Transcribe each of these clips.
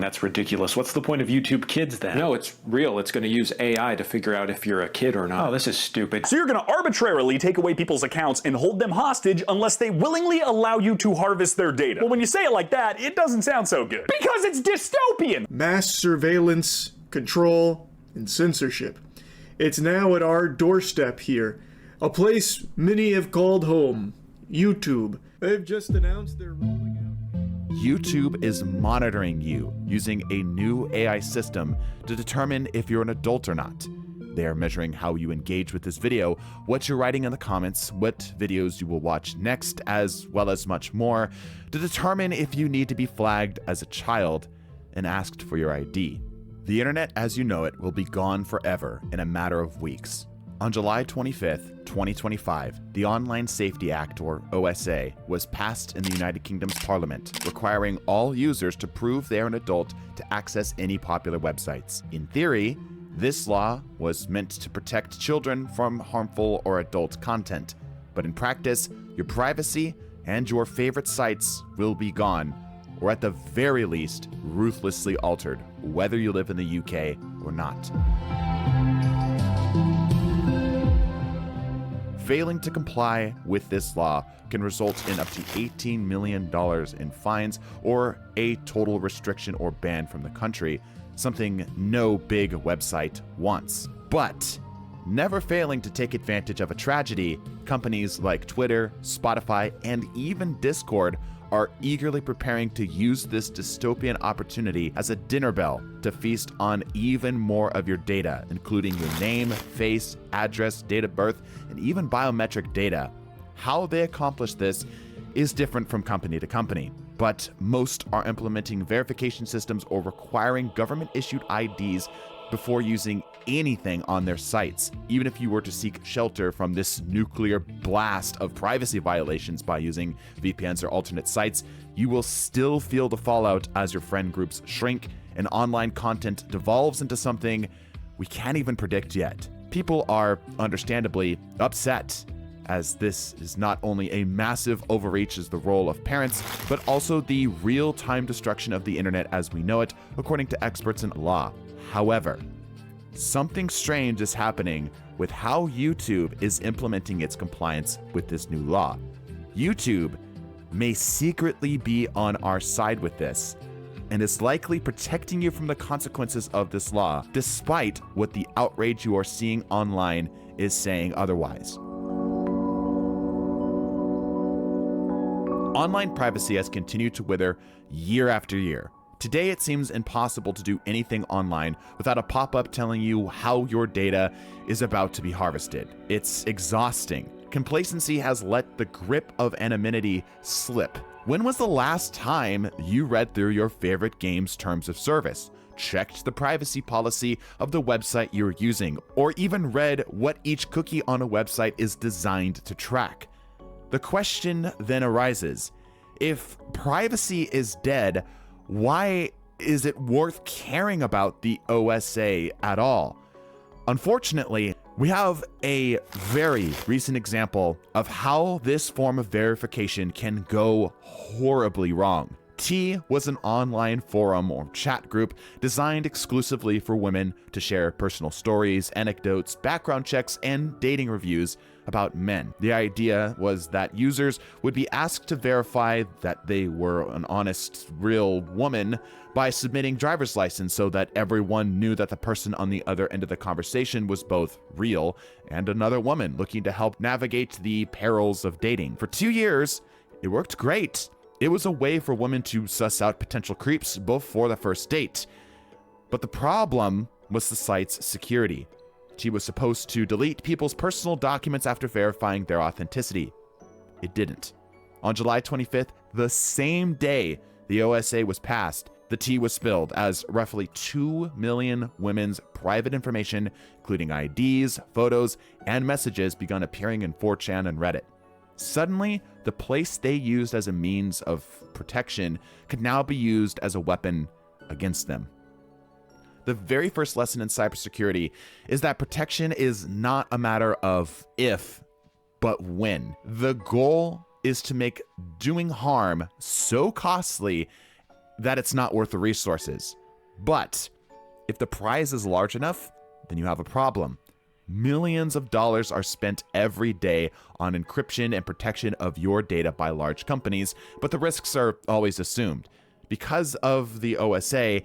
That's ridiculous. What's the point of YouTube Kids then? No, it's real. It's going to use AI to figure out if you're a kid or not. Oh, this is stupid. So you're going to arbitrarily take away people's accounts and hold them hostage unless they willingly allow you to harvest their data. Well, when you say it like that, it doesn't sound so good. Because it's dystopian! Mass surveillance, control, and censorship. It's now at our doorstep here. A place many have called home. YouTube. They've just announced they're rolling out... YouTube is monitoring you using a new AI system to determine if you're an adult or not. They are measuring how you engage with this video, what you're writing in the comments, what videos you will watch next, as well as much more, to determine if you need to be flagged as a child and asked for your ID. The internet as you know it will be gone forever in a matter of weeks. On July 25th, 2025, the Online Safety Act, or OSA, was passed in the United Kingdom's Parliament, requiring all users to prove they're an adult to access any popular websites. In theory, this law was meant to protect children from harmful or adult content, but in practice, your privacy and your favorite sites will be gone, or at the very least, ruthlessly altered, whether you live in the UK or not. Failing to comply with this law can result in up to $18 million in fines or a total restriction or ban from the country, something no big website wants. But never failing to take advantage of a tragedy, companies like Twitter, Spotify, and even Discord are eagerly preparing to use this dystopian opportunity as a dinner bell to feast on even more of your data, including your name, face, address, date of birth, and even biometric data. How they accomplish this is different from company to company, but most are implementing verification systems or requiring government-issued IDs before using anything on their sites. Even if you were to seek shelter from this nuclear blast of privacy violations by using VPNs or alternate sites, you will still feel the fallout as your friend groups shrink and online content devolves into something we can't even predict yet. People are understandably upset, as this is not only a massive overreach as the role of parents, but also the real-time destruction of the internet as we know it, according to experts in law. However, something strange is happening with how YouTube is implementing its compliance with this new law. YouTube may secretly be on our side with this, and is likely protecting you from the consequences of this law, despite what the outrage you are seeing online is saying otherwise. Online privacy has continued to wither year after year. Today, it seems impossible to do anything online without a pop-up telling you how your data is about to be harvested. It's exhausting. Complacency has let the grip of anonymity slip. When was the last time you read through your favorite game's terms of service, checked the privacy policy of the website you're using, or even read what each cookie on a website is designed to track? The question then arises, if privacy is dead, why is it worth caring about the OSA at all? Unfortunately, we have a very recent example of how this form of verification can go horribly wrong. T was an online forum or chat group designed exclusively for women to share personal stories, anecdotes, background checks, and dating reviews about men. The idea was that users would be asked to verify that they were an honest, real woman by submitting driver's license so that everyone knew that the person on the other end of the conversation was both real and another woman looking to help navigate the perils of dating. For 2 years, it worked great. It was a way for women to suss out potential creeps before the first date. But the problem was the site's security. She was supposed to delete people's personal documents after verifying their authenticity. It didn't. On July 25th, the same day the OSA was passed, the tea was spilled as roughly 2 million women's private information, including IDs, photos, and messages, began appearing in 4chan and Reddit. Suddenly, the place they used as a means of protection could now be used as a weapon against them. The very first lesson in cybersecurity is that protection is not a matter of if, but when. The goal is to make doing harm so costly that it's not worth the resources. But if the prize is large enough, then you have a problem. Millions of dollars are spent every day on encryption and protection of your data by large companies, but the risks are always assumed. Because of the OSA,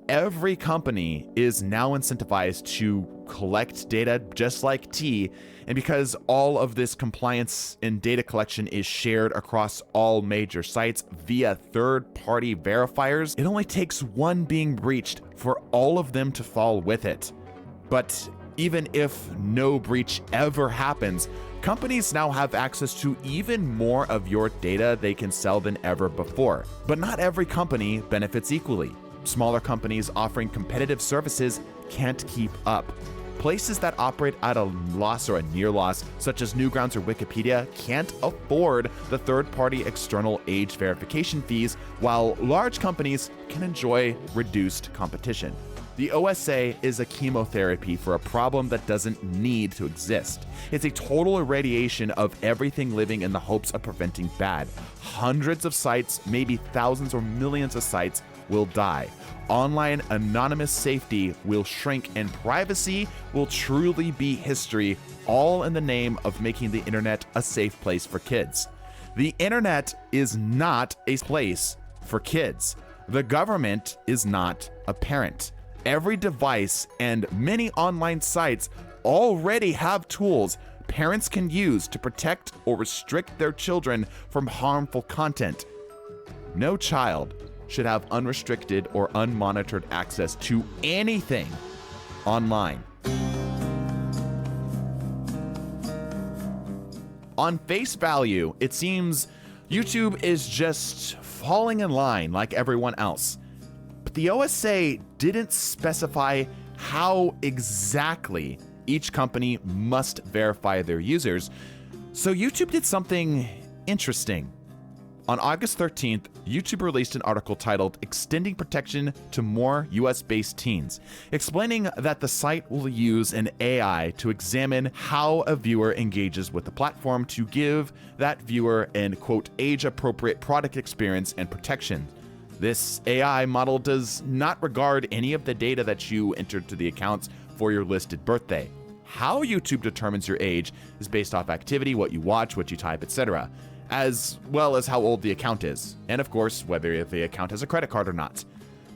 every company is now incentivized to collect data just like T, and because all of this compliance and data collection is shared across all major sites via third-party verifiers, it only takes one being breached for all of them to fall with it. But even if no breach ever happens, companies now have access to even more of your data they can sell than ever before. But not every company benefits equally. Smaller companies offering competitive services can't keep up. Places that operate at a loss or a near loss, such as Newgrounds or Wikipedia, can't afford the third-party external age verification fees, while large companies can enjoy reduced competition. The OSA is a chemotherapy for a problem that doesn't need to exist. It's a total irradiation of everything living in the hopes of preventing bad. Hundreds of sites, maybe thousands or millions of sites, will die. Online anonymous safety will shrink, and privacy will truly be history, all in the name of making the internet a safe place for kids. The internet is not a place for kids. The government is not a parent. Every device and many online sites already have tools parents can use to protect or restrict their children from harmful content. No child should have unrestricted or unmonitored access to anything online. On face value, it seems YouTube is just falling in line like everyone else. But the OSA didn't specify how exactly each company must verify their users, so YouTube did something interesting. On August 13th, YouTube released an article titled "Extending Protection to More US-Based Teens," explaining that the site will use an AI to examine how a viewer engages with the platform to give that viewer an, quote, age-appropriate product experience and protection. This AI model does not regard any of the data that you entered to the accounts for your listed birthday. How YouTube determines your age is based off activity, what you watch, what you type, etc., as well as how old the account is, and of course, whether the account has a credit card or not.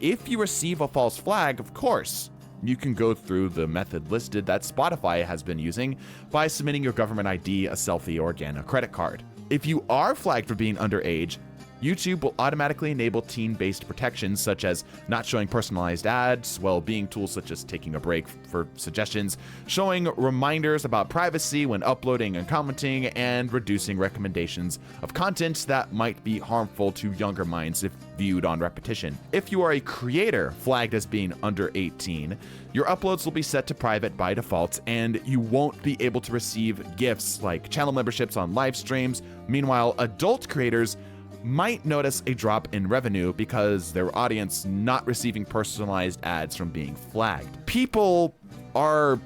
If you receive a false flag, of course, you can go through the method listed that Spotify has been using by submitting your government ID, a selfie, or again, a credit card. If you are flagged for being underage, YouTube will automatically enable teen-based protections such as not showing personalized ads, well-being tools such as taking a break for suggestions, showing reminders about privacy when uploading and commenting, and reducing recommendations of content that might be harmful to younger minds if viewed on repetition. If you are a creator flagged as being under 18, your uploads will be set to private by default, and you won't be able to receive gifts like channel memberships on live streams. Meanwhile, adult creators might notice a drop in revenue because their audience not receiving personalized ads from being flagged. People are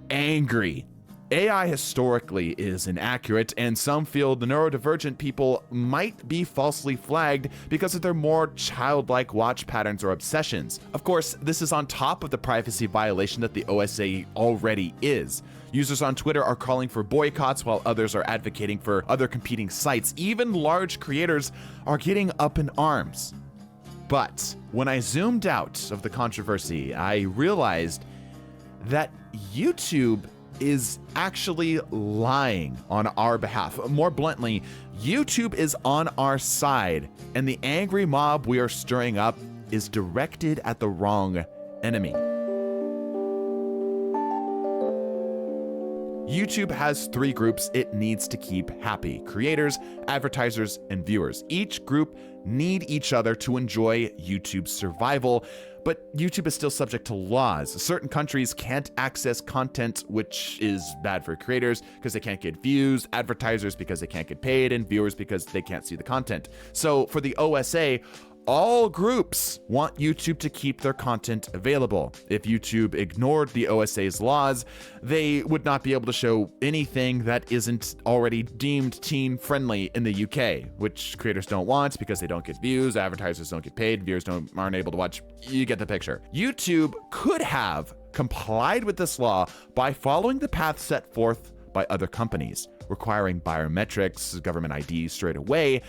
angry. AI historically is inaccurate, and some feel the neurodivergent people might be falsely flagged because of their more childlike watch patterns or obsessions. Of course, this is on top of the privacy violation that the OSA already is. Users on Twitter are calling for boycotts while others are advocating for other competing sites. Even large creators are getting up in arms. But when I zoomed out of the controversy, I realized that YouTube is actually lying on our behalf. More bluntly, YouTube is on our side, and the angry mob we are stirring up is directed at the wrong enemy. YouTube has three groups it needs to keep happy: creators, advertisers, and viewers. Each group need each other to enjoy YouTube's survival, but YouTube is still subject to laws. Certain countries can't access content, which is bad for creators because they can't get views, advertisers because they can't get paid, and viewers because they can't see the content. So for the OSA, All groups want YouTube to keep their content available. If YouTube ignored the OSA's laws, they would not be able to show anything that isn't already deemed teen friendly in the UK, which creators don't want because they don't get views, advertisers don't get paid, viewers aren't able to watch. You get the picture. YouTube could have complied with this law by following the path set forth by other companies, requiring biometrics, government IDs straight away,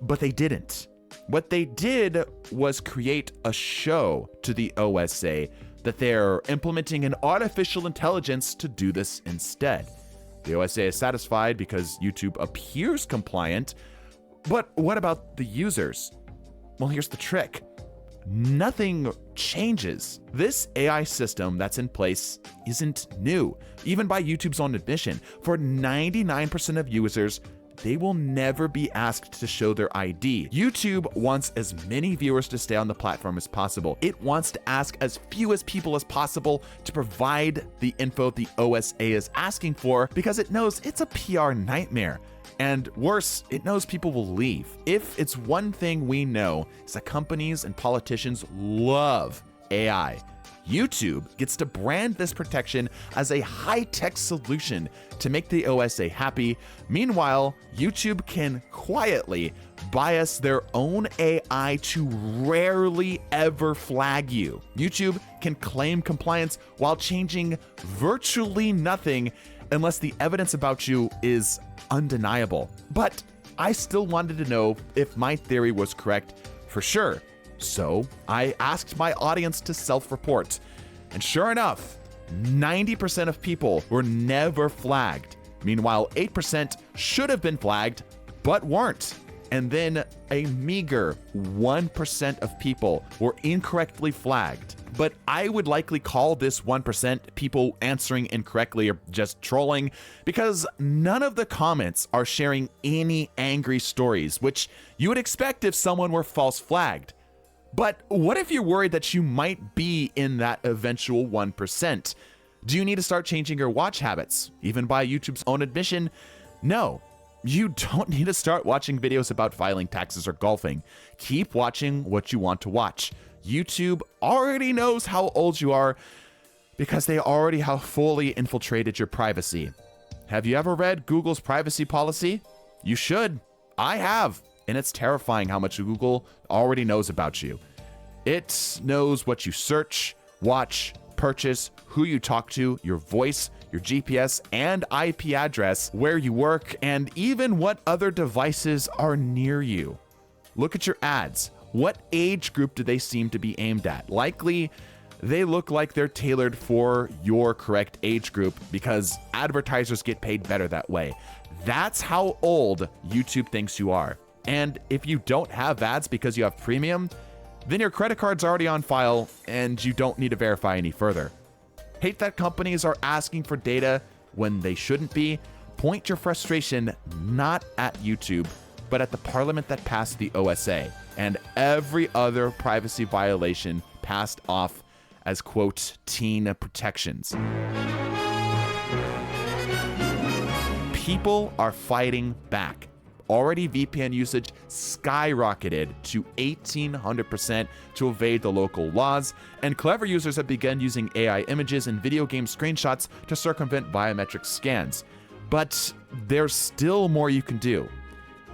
but they didn't. What they did was create a show to the OSA that they're implementing an artificial intelligence to do this instead. The OSA is satisfied because YouTube appears compliant, but what about the users? Well, here's the trick. Nothing changes. This AI system that's in place isn't new. Even by YouTube's own admission, for 99% of users, they will never be asked to show their ID. YouTube wants as many viewers to stay on the platform as possible. It wants to ask as few as people as possible to provide the info the OSA is asking for because it knows it's a PR nightmare. And worse, it knows people will leave. If it's one thing we know, is that companies and politicians love AI. YouTube gets to brand this protection as a high-tech solution to make the OSA happy. Meanwhile, YouTube can quietly bias their own AI to rarely ever flag you. YouTube can claim compliance while changing virtually nothing unless the evidence about you is undeniable. But I still wanted to know if my theory was correct for sure. So I asked my audience to self-report. And sure enough, 90% of people were never flagged. Meanwhile, 8% should have been flagged, but weren't. And then a meager 1% of people were incorrectly flagged. But I would likely call this 1% people answering incorrectly or just trolling, because none of the comments are sharing any angry stories, which you would expect if someone were false flagged. But what if you're worried that you might be in that eventual 1%? Do you need to start changing your watch habits? Even by YouTube's own admission, no. You don't need to start watching videos about filing taxes or golfing. Keep watching what you want to watch. YouTube already knows how old you are because they already have fully infiltrated your privacy. Have you ever read Google's privacy policy? You should. I have. And it's terrifying how much Google already knows about you. It knows what you search, watch, purchase, who you talk to, your voice, your GPS and IP address, where you work, and even what other devices are near you. Look at your ads. What age group do they seem to be aimed at? Likely, they look like they're tailored for your correct age group because advertisers get paid better that way. That's how old YouTube thinks you are. And if you don't have ads because you have premium, then your credit card's already on file and you don't need to verify any further. Hate that companies are asking for data when they shouldn't be? Point your frustration not at YouTube, but at the parliament that passed the OSA and every other privacy violation passed off as, quote, teen protections. People are fighting back. Already VPN usage skyrocketed to 1,800% to evade the local laws, and clever users have begun using AI images and video game screenshots to circumvent biometric scans. But there's still more you can do.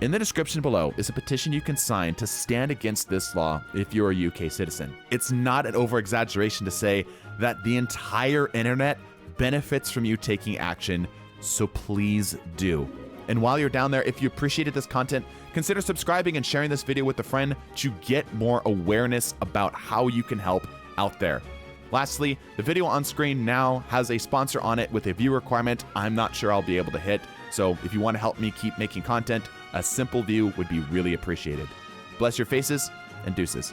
In the description below is a petition you can sign to stand against this law if you're a UK citizen. It's not an over-exaggeration to say that the entire internet benefits from you taking action, so please do. And while you're down there, if you appreciated this content, consider subscribing and sharing this video with a friend to get more awareness about how you can help out there. Lastly, the video on screen now has a sponsor on it with a view requirement I'm not sure I'll be able to hit. So if you want to help me keep making content, a simple view would be really appreciated. Bless your faces and deuces.